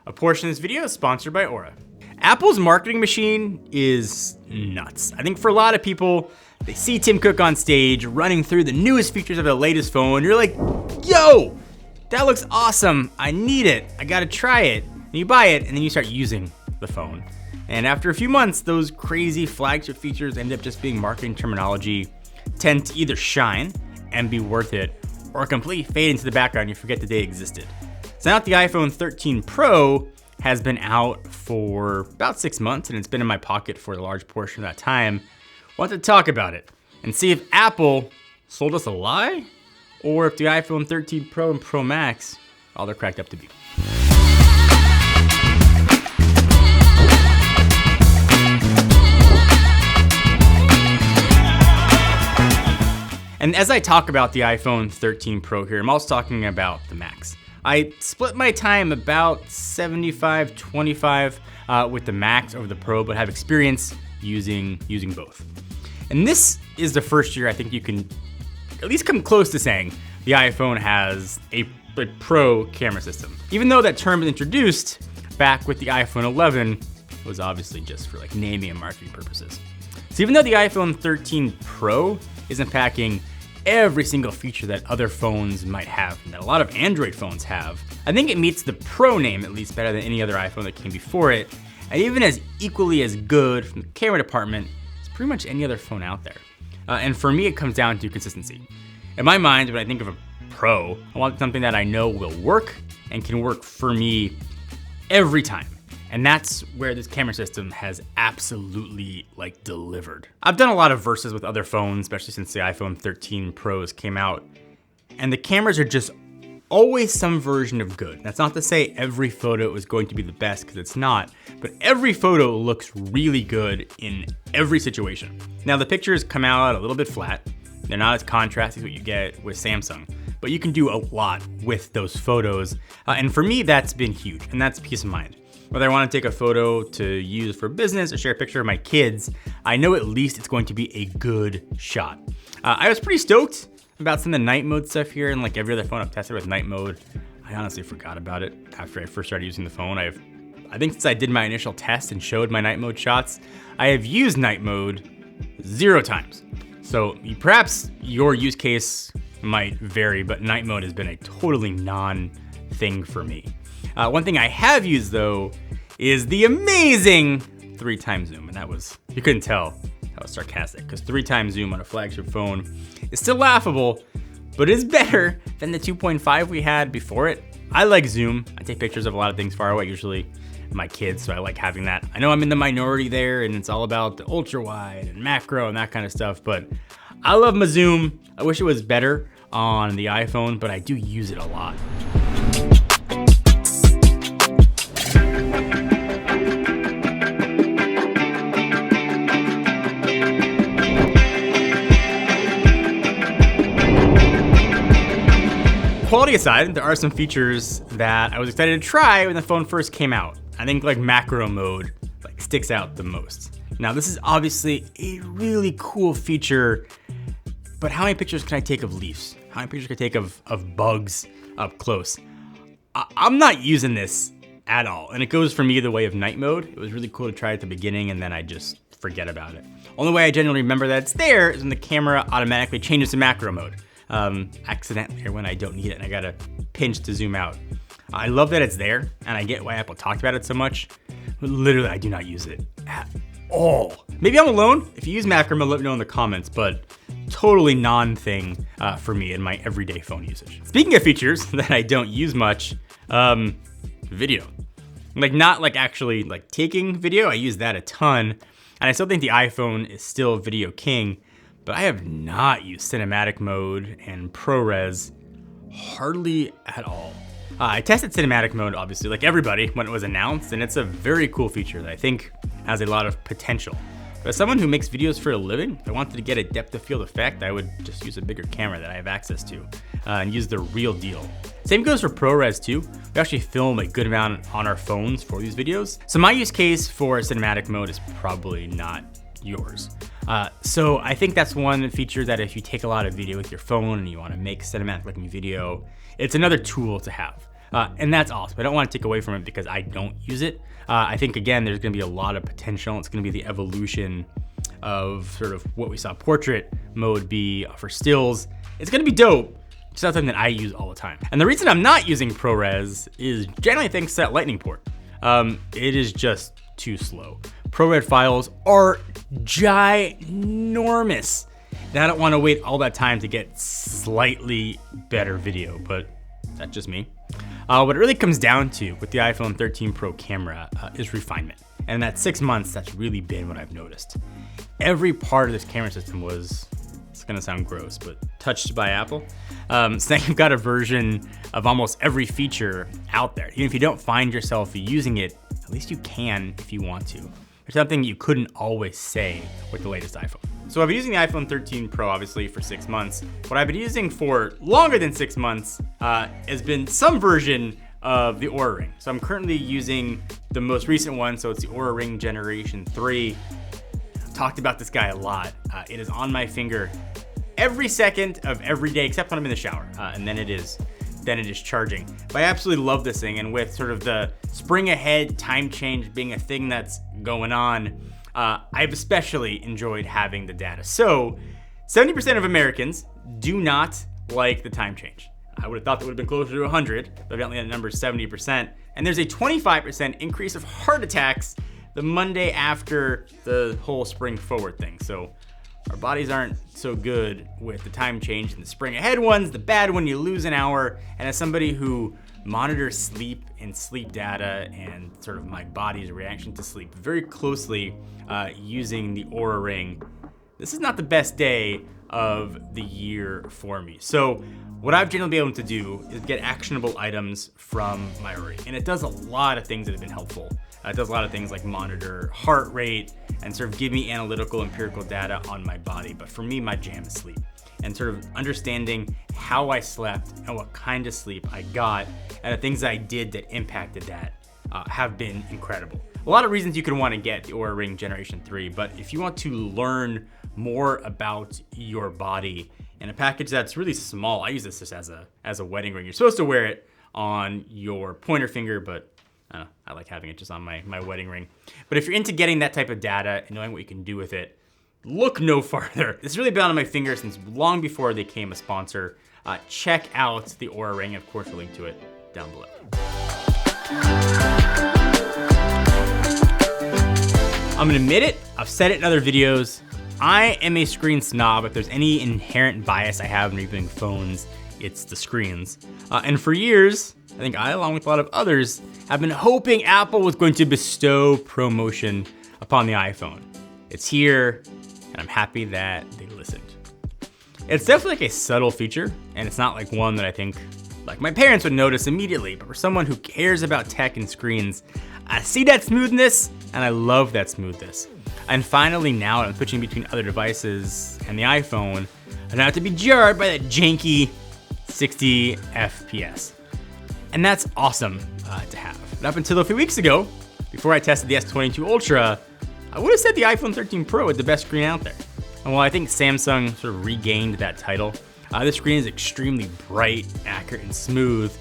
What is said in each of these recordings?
A portion of this video is sponsored by Aura. Apple's marketing machine is nuts. I think for a lot of people, they see Tim Cook on stage running through the newest features of the latest phone. You're like, yo, that looks awesome. I need it. I gotta try it. And you buy it, and then you start using the phone. And after a few months, those crazy flagship features end up just being marketing terminology, tend to either shine and be worth it, or completely fade into the background and you forget that they existed. So now that the iPhone 13 Pro has been out for about 6 months and it's been in my pocket for a large portion of that time, I want to talk about it and see if Apple sold us a lie or if the iPhone 13 Pro and Pro Max are all they're cracked up to be. And as I talk about the iPhone 13 Pro here, I'm also talking about the Max. I split my time about 75-25 with the Max over the Pro, but have experience using both. And this is the first year I think you can at least come close to saying the iPhone has a Pro camera system. Even though that term was introduced back with the iPhone 11, it was obviously just for like naming and marketing purposes. So even though the iPhone 13 Pro isn't packing every single feature that other phones might have, and that a lot of Android phones have, I think it meets the Pro name at least better than any other iPhone that came before it, and even as equally as good from the camera department as pretty much any other phone out there. And for me, it comes down to consistency. In my mind, when I think of a Pro, I want something that I know will work and can work for me every time. And that's where this camera system has absolutely delivered. I've done a lot of verses with other phones, especially since the iPhone 13 Pros came out. And the cameras are just always some version of good. That's not to say every photo is going to be the best, because it's not, but every photo looks really good in every situation. Now the pictures come out a little bit flat. They're not as contrasty as what you get with Samsung, but you can do a lot with those photos. And for me, that's been huge, and that's peace of mind. Whether I want to take a photo to use for business or share a picture of my kids, I know at least it's going to be a good shot. I was pretty stoked about some of the night mode stuff here, and like every other phone I've tested with night mode, I honestly forgot about it after I first started using the phone. I think since I did my initial test and showed my night mode shots, I have used night mode 0 times. So perhaps your use case might vary, but night mode has been a totally non-thing for me. One thing I have used though is the amazing 3x zoom, and that was, you couldn't tell that was sarcastic, because 3x zoom on a flagship phone is still laughable, but it's better than the 2.5 we had before it. I like zoom. I take pictures of a lot of things far away, usually my kids, so I like having that. I know I'm in the minority there, and it's all about the ultra wide and macro and that kind of stuff, but I love my zoom. I wish it was better on the iPhone, but I do use it a lot. Quality aside, there are some features that I was excited to try when the phone first came out. I think macro mode sticks out the most. Now this is obviously a really cool feature, but how many pictures can I take of leaves? How many pictures can I take of bugs up close? I'm not using this at all, and it goes for me the way of night mode. It was really cool to try at the beginning, and then I just forget about it. Only way I generally remember that it's there is when the camera automatically changes to macro mode. Accidentally, or when I don't need it and I gotta pinch to zoom out. I love that it's there, and I get why Apple talked about it so much, but literally I do not use it at all. Maybe I'm alone. If you use macro mode, let me know in the comments, but totally non-thing for me in my everyday phone usage. Speaking of features that I don't use much, video. Not actually taking video, I use that a ton, and I still think the iPhone is still video king, but I have not used cinematic mode and ProRes hardly at all. I tested cinematic mode, obviously, like everybody, when it was announced, and it's a very cool feature that I think has a lot of potential. But as someone who makes videos for a living, if I wanted to get a depth of field effect, I would just use a bigger camera that I have access to and use the real deal. Same goes for ProRes too. We actually film a good amount on our phones for these videos. So my use case for cinematic mode is probably not yours. So I think that's one feature that if you take a lot of video with your phone and you want to make cinematic looking video, it's another tool to have. And that's awesome. I don't want to take away from it because I don't use it. I think, again, there's going to be a lot of potential. It's going to be the evolution of sort of what we saw portrait mode be for stills. It's going to be dope. It's not something that I use all the time. And the reason I'm not using ProRes is generally thanks to that lightning port. It is just too slow. ProRes files are ginormous. And I don't want to wait all that time to get slightly better video, but that's just me. What it really comes down to with the iPhone 13 Pro camera is refinement. And in that 6 months, that's really been what I've noticed. Every part of this camera system was, it's gonna sound gross, but touched by Apple. So now you've got a version of almost every feature out there. Even if you don't find yourself using it, at least you can if you want to. There's something you couldn't always say with the latest iPhone. So I've been using the iPhone 13 Pro obviously for 6 months. What I've been using for longer than 6 months has been some version of the Oura Ring. So I'm currently using the most recent one, so it's the Oura Ring Generation 3. I've talked about this guy a lot. It is on my finger every second of every day, except when I'm in the shower, and then it is charging. But I absolutely love this thing, and with sort of the spring ahead time change being a thing that's going on, I've especially enjoyed having the data. So 70% of Americans do not like the time change. I would have thought that would have been closer to 100, but evidently the number is 70%. And there's a 25% increase of heart attacks the Monday after the whole spring forward thing. So our bodies aren't so good with the time change, and the spring ahead one's the bad one. You lose an hour. And as somebody who monitors sleep and sleep data and sort of my body's reaction to sleep very closely using the Oura Ring, this is not the best day of the year for me. So what I've generally been able to do is get actionable items from my Oura Ring. And it does a lot of things that have been helpful. It does a lot of things like monitor heart rate and sort of give me analytical, empirical data on my body. But for me, my jam is sleep. And sort of understanding how I slept and what kind of sleep I got and the things I did that impacted that have been incredible. A lot of reasons you could want to get the Oura Ring Generation 3, but if you want to learn more about your body in a package that's really small, I use this just as a wedding ring. You're supposed to wear it on your pointer finger, but I like having it just on my wedding ring. But if you're into getting that type of data and knowing what you can do with it, look no farther. This has really been on my finger since long before they became a sponsor. Check out the Oura Ring. Of course, we'll link to it down below. I'm gonna admit it, I've said it in other videos. I am a screen snob. If there's any inherent bias I have when reviewing phones, it's the screens. And for years, I think I, along with a lot of others, have been hoping Apple was going to bestow ProMotion upon the iPhone. It's here, and I'm happy that they listened. It's definitely like a subtle feature, and it's not like one that I think like my parents would notice immediately, but for someone who cares about tech and screens, I see that smoothness, and I love that smoothness. And finally, now I'm switching between other devices and the iPhone, I don't have to be jarred by that janky 60 FPS. And that's awesome to have. But up until a few weeks ago, before I tested the S22 Ultra, I would have said the iPhone 13 Pro is the best screen out there. And while I think Samsung sort of regained that title, this screen is extremely bright, accurate, and smooth.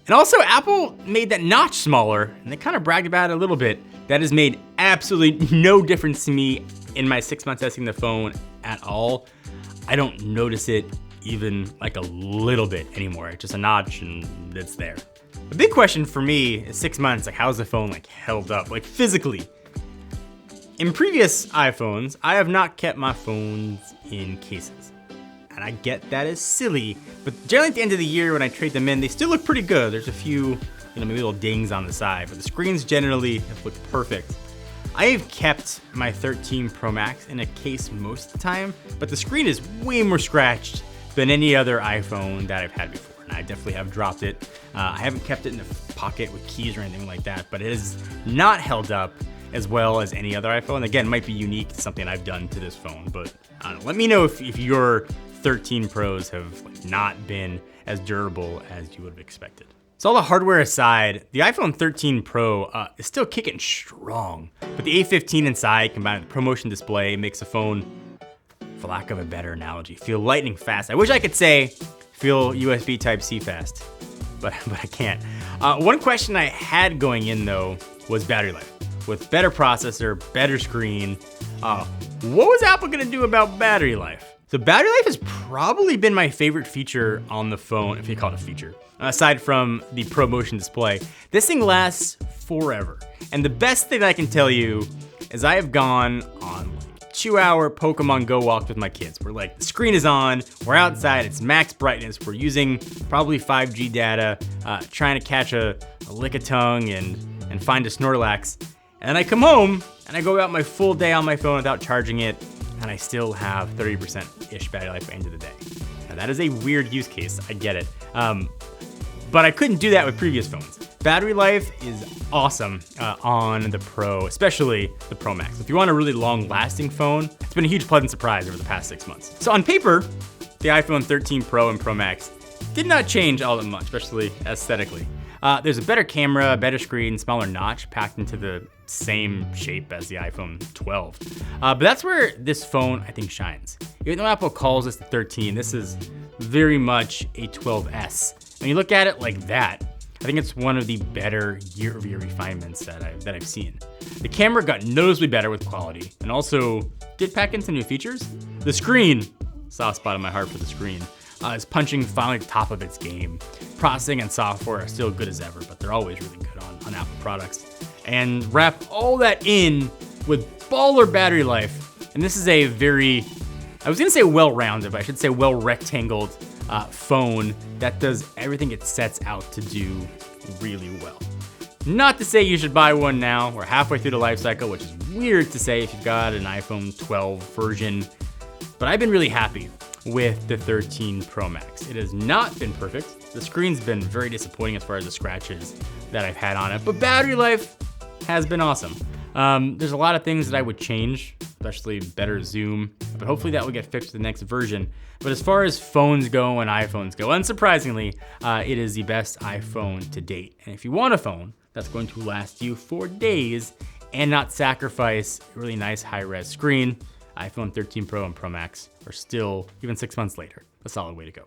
And also, Apple made that notch smaller, and they kind of bragged about it a little bit. That has made absolutely no difference to me in my 6 months testing the phone at all. I don't notice it even like a little bit anymore. It's just a notch and it's there. The big question for me is 6 months, like how's the phone like held up, like physically? In previous iPhones, I have not kept my phones in cases. And I get that is silly, but generally at the end of the year when I trade them in, they still look pretty good. There's a few, maybe little dings on the side, but the screens generally have looked perfect. I have kept my 13 Pro Max in a case most of the time, but the screen is way more scratched than any other iPhone that I've had before, and I definitely have dropped it. I haven't kept it in a pocket with keys or anything like that, but it has not held up as well as any other iPhone. Again, it might be unique to something I've done to this phone, but I don't know. Let me know if your 13 Pros have not been as durable as you would have expected. So all the hardware aside, the iPhone 13 Pro is still kicking strong, but the A15 inside combined with the ProMotion display makes the phone, for lack of a better analogy, feel lightning fast. I wish I could say feel USB Type-C fast, but I can't. One question I had going in though was battery life. With better processor, better screen, what was Apple gonna do about battery life? So battery life has probably been my favorite feature on the phone, if you call it a feature. Aside from the Pro Motion display, this thing lasts forever. And the best thing I can tell you is I have gone on 2-hour Pokemon Go walks with my kids. We're like, the screen is on, we're outside, it's max brightness, we're using probably 5G data, trying to catch a lick-a-tongue and find a Snorlax. And then I come home and I go about my full day on my phone without charging it, and I still have 30%-ish battery life by the end of the day. Now that is a weird use case, I get it. But I couldn't do that with previous phones. Battery life is awesome on the Pro, especially the Pro Max. If you want a really long-lasting phone, it's been a huge pleasant surprise over the past 6 months. So on paper, the iPhone 13 Pro and Pro Max did not change all that much, especially aesthetically. There's a better camera, better screen, smaller notch packed into the same shape as the iPhone 12. But that's where this phone, I think, shines. Even though Apple calls this the 13, this is very much a 12S. When you look at it like that, I think it's one of the better year-over-year refinements that I've seen. The camera got noticeably better with quality, and also did pack in some new features. The screen, soft spot in my heart for the screen, is punching finally the top of its game. Processing and software are still good as ever, but they're always really good on Apple products. And wrap all that in with baller battery life. And this is a very, I was gonna say well-rounded, but I should say well-rectangled phone that does everything it sets out to do really well. Not to say you should buy one now. We're halfway through the life cycle, which is weird to say if you've got an iPhone 12 version, but I've been really happy with the 13 Pro Max. It has not been perfect. The screen's been very disappointing as far as the scratches that I've had on it, but battery life has been awesome. There's a lot of things that I would change, especially better zoom, but hopefully that will get fixed with the next version. But as far as phones go and iPhones go, unsurprisingly, it is the best iPhone to date. And if you want a phone that's going to last you for days and not sacrifice a really nice high-res screen, iPhone 13 Pro and Pro Max are still, even 6 months later, a solid way to go.